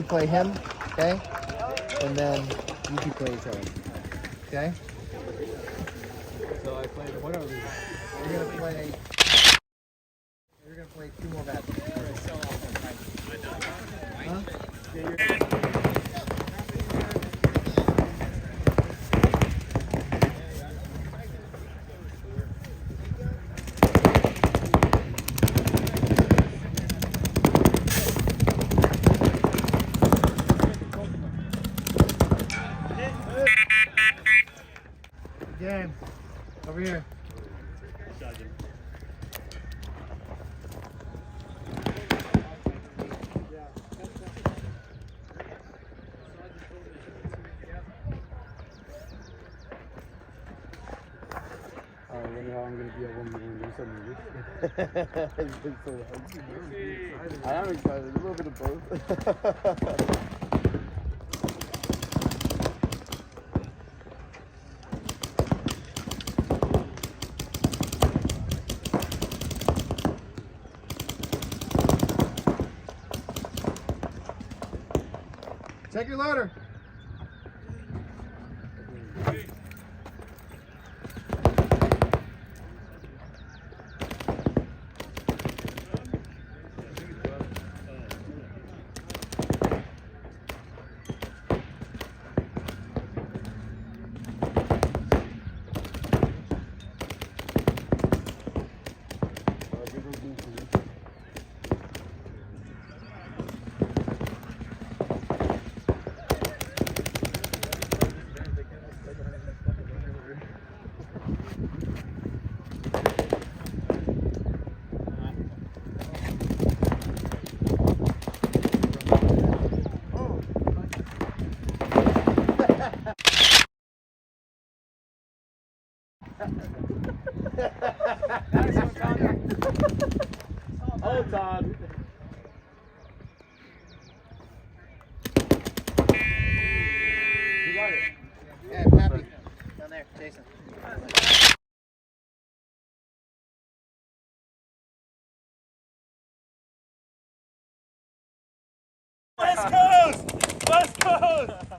you play him, okay? And then you can play each other, okay? So I played. What are we? You're gonna play. You're gonna play 2 more matches. Huh? Again, over here. I wonder how I'm going to be able to do something. It's been so hard. I am excited. A little bit of both. Check your loader. Oh, Todd. You got it. Yeah, Pappy. Down there, Jason. West Coast! West Coast!